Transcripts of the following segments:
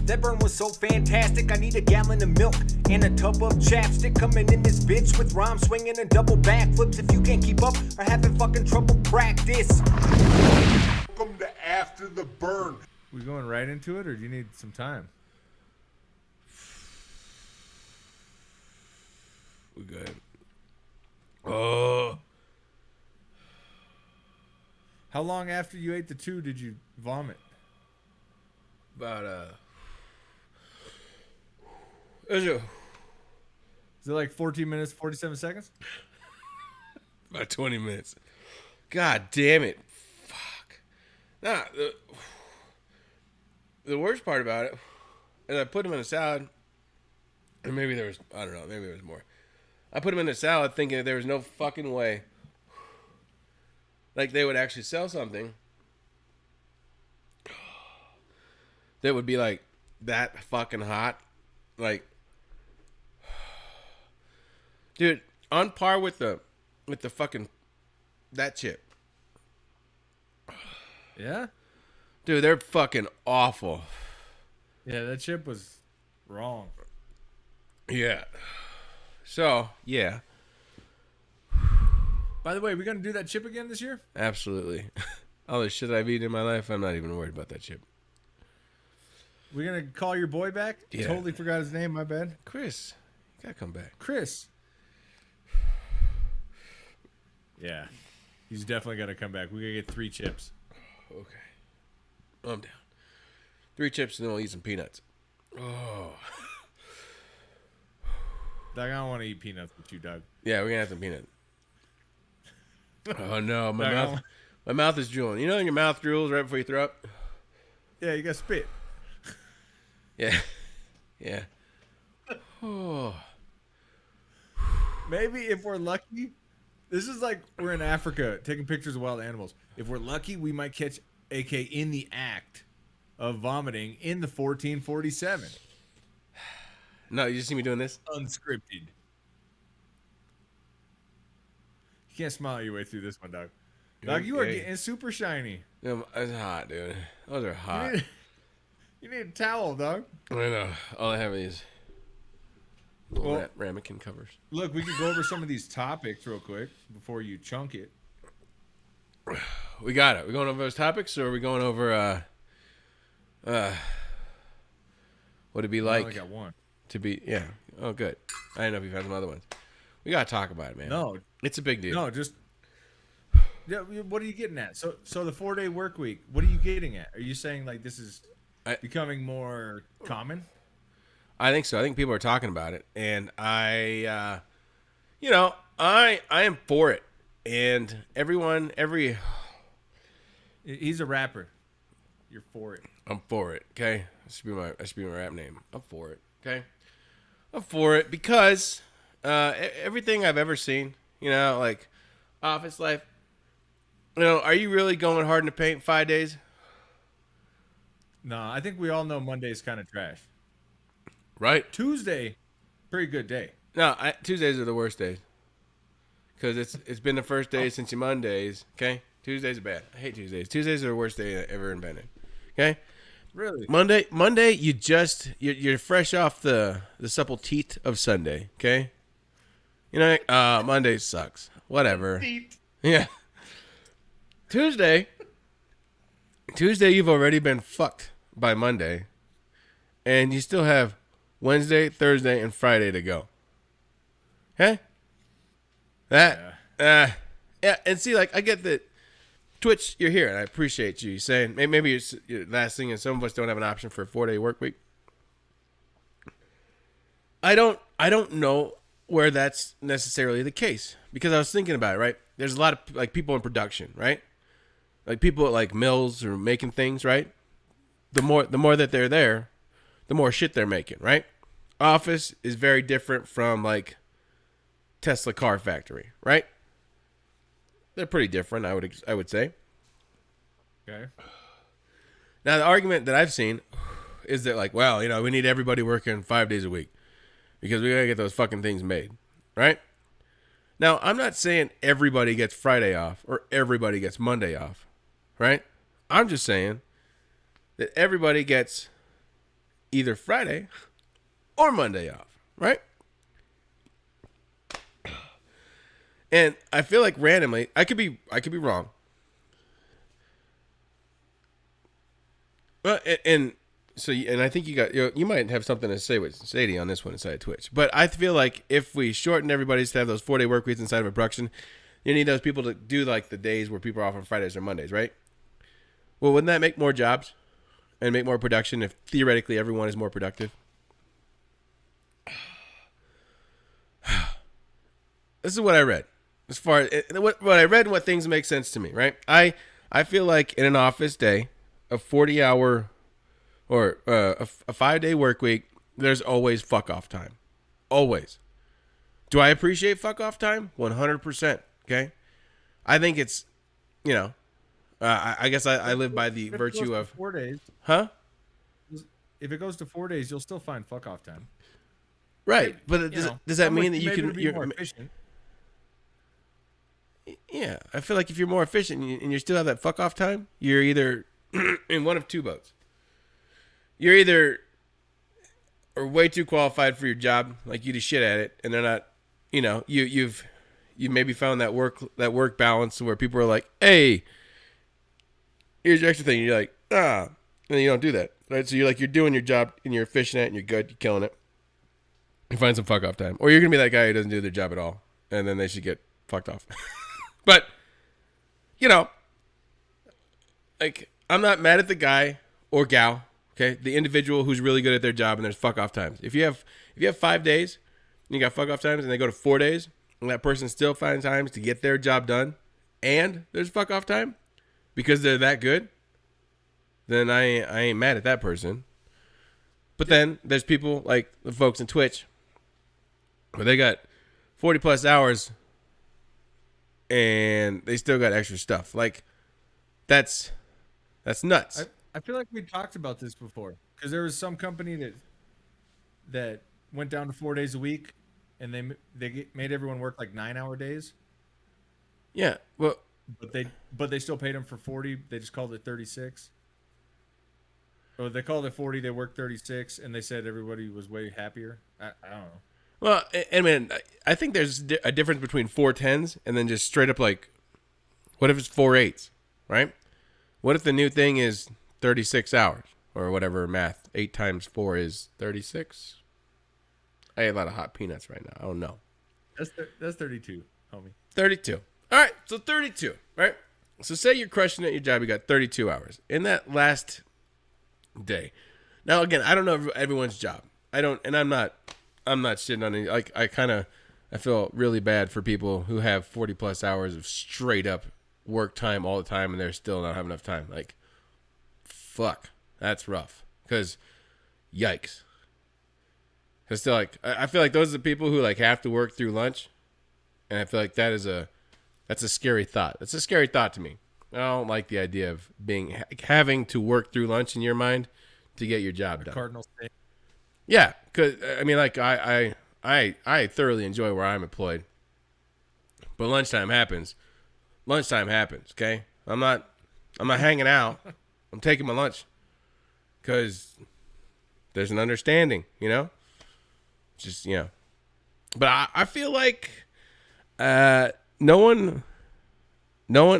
That burn was so fantastic, I need a gallon of milk and a tub of chapstick. Coming in this bitch with rhyme swinging and double backflips. If you can't keep up or having fucking trouble, practice. Welcome to After the Burn. We going right into it, or do you need some time? We good. Oh. How long after you ate the 2 did you vomit? About Is it like 14 minutes, 47 seconds? about 20 minutes. God damn it. Fuck. Nah, the worst part about it is I put them in a salad, and maybe there was, I don't know, maybe there was more. I put them in the salad thinking that there was no fucking way like they would actually sell something that would be like that fucking hot. Like, dude, on par with the fucking that chip. Yeah? Dude, they're fucking awful. Yeah, that chip was wrong. Yeah. So, yeah. By the way, we going to do that chip again this year? Absolutely. All the shit I've eaten in my life, I'm not even worried about that chip. We're going to call your boy back? Yeah. Totally forgot his name, my bad. Chris, you gotta come back. Chris. Yeah. He's definitely got to come back. We're going to get 3 chips. Okay. I'm down. 3 chips and then we'll eat some peanuts. Oh. Doug, I don't want to eat peanuts with you, Doug. Yeah, we're gonna have some peanuts. Oh no, my mouth is drooling. You know when your mouth drools right before you throw up? Yeah, you got to spit. Yeah. Yeah. Oh. Maybe if we're lucky, this is like we're in Africa taking pictures of wild animals. If we're lucky, we might catch AK in the act of vomiting in the 1447. No, you just see me doing this? Unscripted. You can't smile your way through this one, Doug. Doug, you are getting super shiny. It's hot, dude. Those are hot. You need a towel, Doug. I know. All I have is little ramekin covers. Look, we could go over some of these topics real quick before you chunk it. We got it. We going over those topics, or are we going over what it'd be like? I only got one. To be, yeah. Oh, good. I didn't know if you found some other ones. We gotta talk about it, man. No, it's a big deal. No, just yeah. What are you getting at? So the 4-day work week. What are you getting at? Are you saying like this is becoming more common? I think so. I think people are talking about it, and I am for it. And he's a rapper. You're for it. I'm for it. Okay, that should be my rap name. I'm for it. Okay. I'm for it because everything I've ever seen, like office life, are you really going hard in the paint 5 days? No, I think we all know Monday's kind of trash. Right. Tuesday, pretty good day. No, Tuesdays are the worst days because it's been the first day since your Mondays. Okay, Tuesdays are bad. I hate Tuesdays. Tuesdays are the worst day ever invented. Okay. Really? Monday, you're fresh off the supple teeth of Sunday, okay? Monday sucks. Whatever. Yeah. Tuesday, you've already been fucked by Monday, and you still have Wednesday, Thursday, and Friday to go. Okay? Yeah, and see, like, I get that. Twitch, you're here, and I appreciate you saying maybe it's your last thing, and some of us don't have an option for a 4-day work week. I don't know where that's necessarily the case because I was thinking about it. Right, there's a lot of like people in production, right? Like people at like mills or making things, right? The more that they're there, the more shit they're making, right? Office is very different from like Tesla car factory, right? They're pretty different, I would say. Okay. Now, the argument that I've seen is that, like, well, we need everybody working 5 days a week because we got to get those fucking things made, right? Now, I'm not saying everybody gets Friday off or everybody gets Monday off, right? I'm just saying that everybody gets either Friday or Monday off, right? And I feel like randomly, I could be wrong. Well, and I think you might have something to say with Sadie on this one inside of Twitch. But I feel like if we shorten everybody's to have those 4-day work weeks inside of a production, you need those people to do like the days where people are off on Fridays or Mondays, right? Well, wouldn't that make more jobs and make more production if theoretically everyone is more productive? This is what I read. As far as what I read and what things make sense to me, right? I feel like in an office day, a 40-hour or a 5-day work week, there's always fuck off time. Always. Do I appreciate fuck off time? 100%. Okay. I think it's, I guess I live by the virtue of 4 days. Huh? If it goes to 4 days, you'll still find fuck off time. Right. But does that mean that you're more efficient? Yeah. I feel like if you're more efficient and you still have that fuck off time, you're either in one of two boats. You're either are way too qualified for your job, like you do shit at it, and they're not, you maybe found that work balance where people are like, hey, here's your extra thing. And you're like, and then you don't do that, right? So you're doing your job and you're efficient at it and you're good, you're killing it. You find some fuck off time, or you're gonna be that guy who doesn't do their job at all, and then they should get fucked off. But like I'm not mad at the guy or gal. Okay, the individual who's really good at their job and there's fuck off times. If you have 5 days, and you got fuck off times, and they go to 4 days, and that person still finds times to get their job done, and there's fuck off time because they're that good, then I ain't mad at that person. But then there's people like the folks in Twitch where they got 40 plus hours and they still got extra stuff. Like that's nuts. I feel like we talked about this before because there was some company that went down to 4 days a week, and they made everyone work like 9-hour days. Yeah, well, but they still paid them for 40. They just called it 36. Or they called it 40. They worked 36, and they said everybody was way happier. I don't know. Well, I mean, I think there's a difference between 4 10s and then just straight up like, what if it's 4 8s, right? What if the new thing is 36 hours or whatever math? 8 times 4 is 36. I ate a lot of hot peanuts right now. I don't know. That's 32, homie. 32. All right, so 32, right? So say you're crushing at your job. You got 32 hours in that last day. Now, again, I don't know everyone's job. I'm not shitting on any. Like I feel really bad for people who have 40 plus hours of straight up work time all the time, and they're still not having enough time. Like, fuck, that's rough. Because, yikes. Because still, like, I feel like those are the people who like have to work through lunch, and I feel like that's a scary thought. That's a scary thought to me. I don't like the idea of having to work through lunch in your mind to get your job done. Cardinal state. Yeah, because I mean, like I thoroughly enjoy where I'm employed, but lunchtime happens. Lunchtime happens. Okay, I'm not hanging out. I'm taking my lunch because there's an understanding, Just but I feel like no one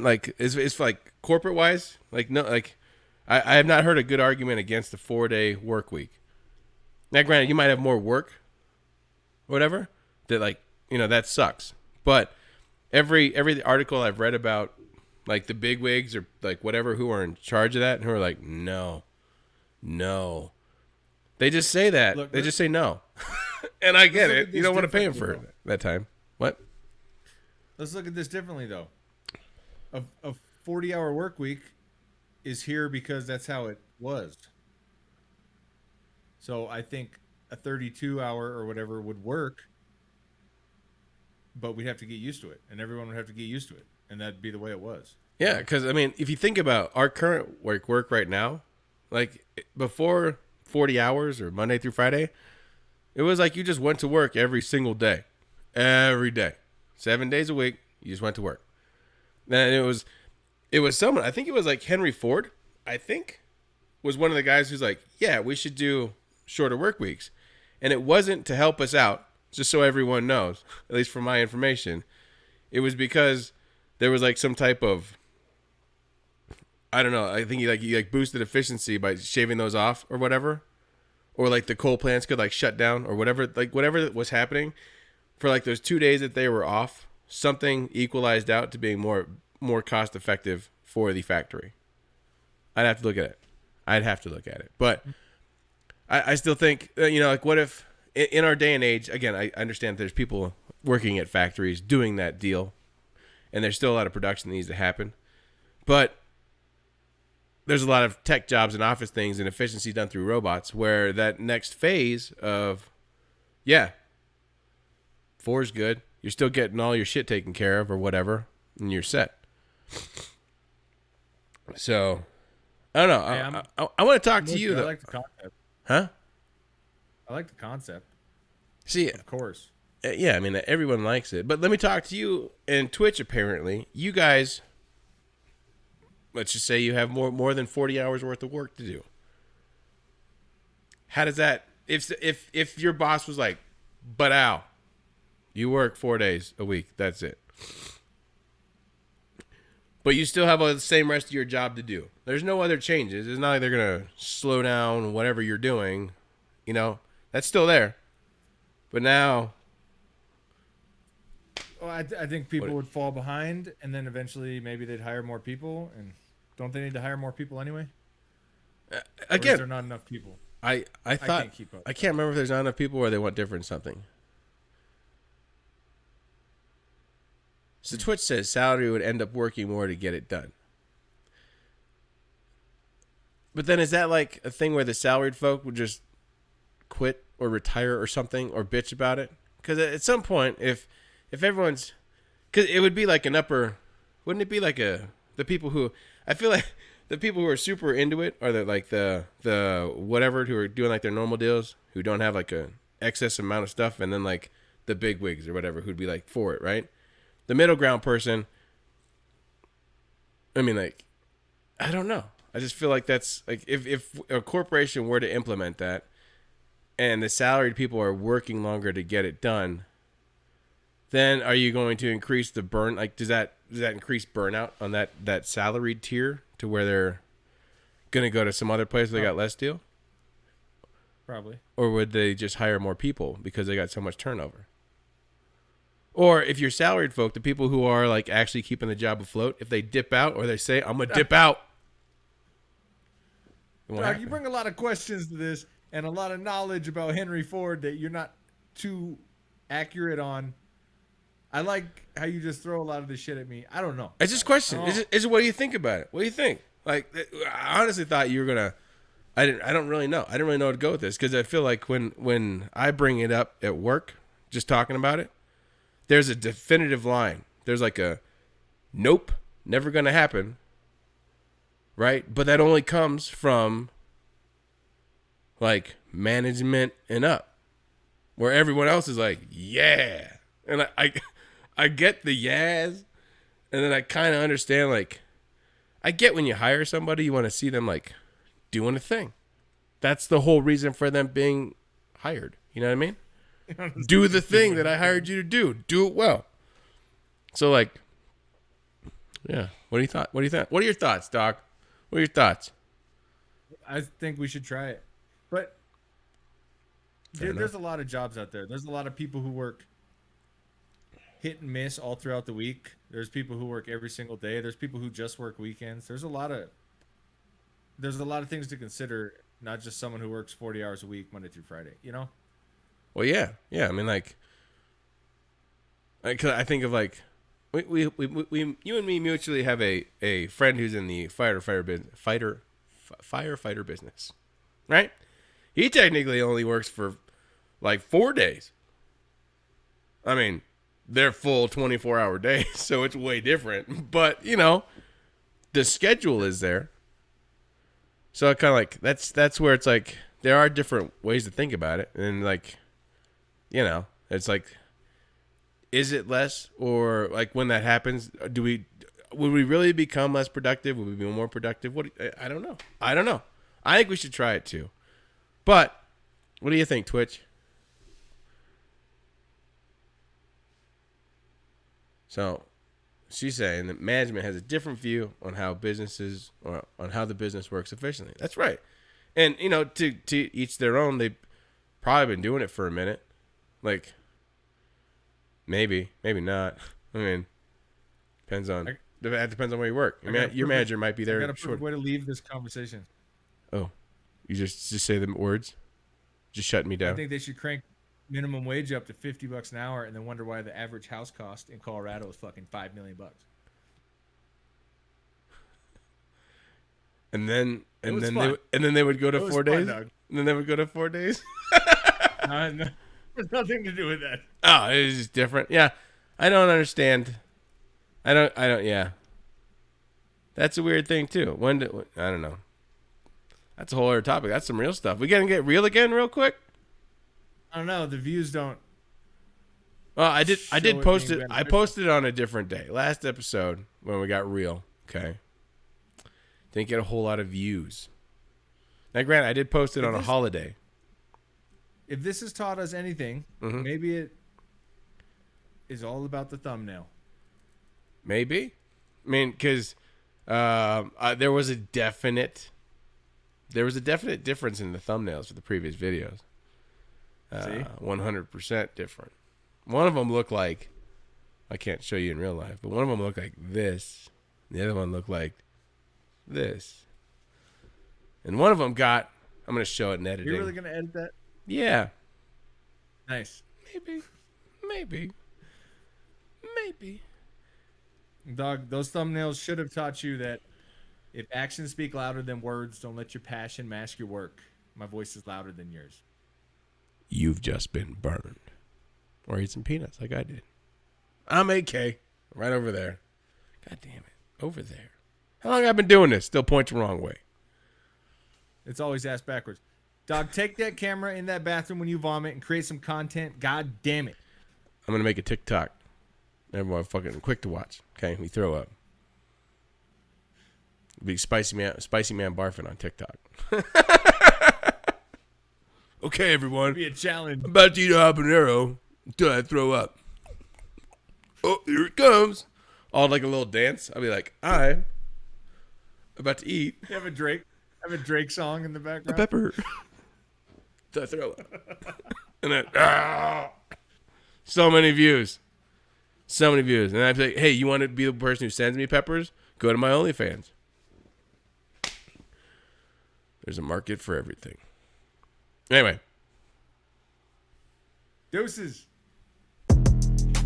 like it's like corporate wise, like no, like I have not heard a good argument against the 4-day work week. Now, granted, you might have more work, or whatever. That like that sucks. But every article I've read about like the bigwigs or like whatever who are in charge of that and who are like no, they just say that. Look, they just say no, and I get it. You don't want to pay them for that time. What? Let's look at this differently though. A 40-hour work week is here because that's how it was. So I think a 32-hour or whatever would work, but we'd have to get used to it, and everyone would have to get used to it, and that'd be the way it was. Yeah, because I mean, if you think about our current work right now, like before 40 hours or Monday through Friday, it was like you just went to work every single day, 7 days a week. You just went to work. Then it was someone. I think it was like Henry Ford. I think was one of the guys who's like, yeah, we should do shorter work weeks. And it wasn't to help us out, just so everyone knows, at least from my information. It was because there was like some type of, I don't know, I think he boosted efficiency by shaving those off or whatever. Or like the coal plants could like shut down or whatever, like whatever was happening for like those 2 days that they were off, something equalized out to being more cost effective for the factory. I'd have to look at it. But I still think, like what if in our day and age, again, I understand there's people working at factories doing that deal and there's still a lot of production that needs to happen. But there's a lot of tech jobs and office things and efficiency done through robots where that next phase of, 4 is good. You're still getting all your shit taken care of or whatever, and you're set. So, I don't know. I want to talk to you. I like the concept. Huh? I like the concept. See, of course. Yeah, I mean, everyone likes it. But let me talk to you. And Twitch, apparently, you guys, let's just say you have more than 40 hours worth of work to do. How does that, if your boss was like, but Al, you work 4 days a week, that's it. But you still have the same rest of your job to do. There's no other changes. It's not like they're going to slow down whatever you're doing. That's still there. But now, well, I think people would fall behind, and then eventually maybe they'd hire more people. And don't they need to hire more people anyway? Again, is there not enough people? I thought can't keep up. I can't remember if there's not enough people or they want different something. So Twitch says salary would end up working more to get it done. But then is that like a thing where the salaried folk would just quit or retire or something or bitch about it? Because at some point, if everyone's, because it would be like an upper, wouldn't it be like the people who, I feel like the people who are super into it are the whatever who are doing like their normal deals who don't have like a excess amount of stuff, and then like the big wigs or whatever who'd be like for it, right? The middle ground person, I mean, like, I don't know. I just feel like that's like if a corporation were to implement that and the salaried people are working longer to get it done, then are you going to increase the burn? Like, does that increase burnout on that salaried tier to where they're going to go to some other place where they got less deal? Probably. Or would they just hire more people because they got so much turnover? Or if you're salaried folk, the people who are like actually keeping the job afloat, if they dip out or they say, I'm going to dip out. Doc, you bring a lot of questions to this and a lot of knowledge about Henry Ford that you're not too accurate on. I like how you just throw a lot of this shit at me. I don't know. It's just a question. It's what do you think about it? What do you think? Like, I honestly thought you were going to, I don't really know. I didn't really know where to go with this because I feel like when I bring it up at work, just talking about it, there's a definitive line. There's like a, nope, never going to happen. Right? But that only comes from like management and up, where everyone else is like, yeah. And I get the yes. And then I kind of understand, like, I get when you hire somebody, you want to see them like doing a thing. That's the whole reason for them being hired. You know what I mean? Do the thing that I hired you to do. Do it well. So like, yeah. What do you thought? What do you think? What are your thoughts, Doc? What are your thoughts? I think we should try it. But there's a lot of jobs out there. There's a lot of people who work hit and miss all throughout the week. There's people who work every single day. There's people who just work weekends. There's a lot of things to consider, not just someone who works 40 hours a week, Monday through Friday, you know? Well, yeah. I mean, like, cause I think of like, we you and me mutually have a friend who's in the firefighter business, right? He technically only works for like 4 days. I mean, they're full 24-hour days, so it's way different. But you know, the schedule is there. So it kind of like that's where it's like there are different ways to think about it, and like, you know, it's like, is it less, or like when that happens, would we really become less productive? Would we be more productive? I don't know. I think we should try it too. But What do you think, Twitch? So she's saying that management has a different view on how businesses or on how the business works efficiently. That's right. And, you know, to each their own, they've probably been doing it for a minute. Like, maybe not. I mean, depends on where you work. Your manager might be there. I got a perfect way to leave this conversation. Oh, you just say the words? Just shut me down. I think they should crank minimum wage up to $50 an hour, and then wonder why the average house cost in Colorado is fucking $5 million. And then they would go to 4 days. And then they would go to 4 days. No, there's nothing to do with that. Oh, it's just different. Yeah, I don't understand. I don't. Yeah, that's a weird thing too. I don't know. That's a whole other topic. That's some real stuff. We gonna get real again, real quick. I don't know. The views don't. Well, I did post it. I posted it on a different day. Last episode when we got real. Okay. Didn't get a whole lot of views. Now, granted, I did post it on a holiday. If this has taught us anything, maybe it is all about the thumbnail. Maybe. I mean, because there was a definite difference in the thumbnails for the previous videos. 100% different. One of them looked like, I can't show you in real life, but one of them looked like this. The other one looked like this. And one of them got, I'm going to show it in editing. You're really going to edit that? Yeah. Nice. Maybe. Dog, those thumbnails should have taught you that if actions speak louder than words, don't let your passion mask your work. My voice is louder than yours. You've just been burned. Or eat some peanuts like I did. I'm AK. Right over there. God damn it. Over there. How long have I been doing this? Still point the wrong way. It's always ass backwards. Dog, take that camera in that bathroom when you vomit and create some content. God damn it. I'm going to make a TikTok. Everyone fucking quick to watch. Okay, we throw up. Be spicy man barfing on TikTok. Okay, everyone. Be a challenge. I'm about to eat a habanero until I throw up. Oh, here it comes. All like a little dance. I'll be like, I'm about to eat. You have a Drake song in the background. A pepper. Until I throw up. And then, so many views. And I'd be like, hey, you want to be the person who sends me peppers? Go to my OnlyFans. There's a market for everything. Anyway. Deuces.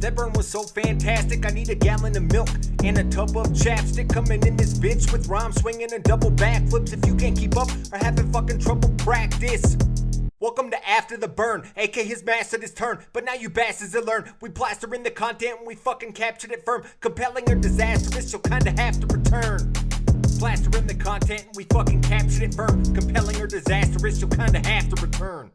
That burn was so fantastic, I need a gallon of milk and a tub of chapstick. Coming in this bitch with rhyme swinging and double backflips. If you can't keep up or having fucking trouble, practice. Welcome to After the Burn, AK has mastered his turn, but now you bastards will learn. We plaster in the content and we fucking captured it firm. Compelling or disastrous, you'll kinda have to return. Plaster in the content and we fucking captured it firm. Compelling or disastrous, you'll kinda have to return.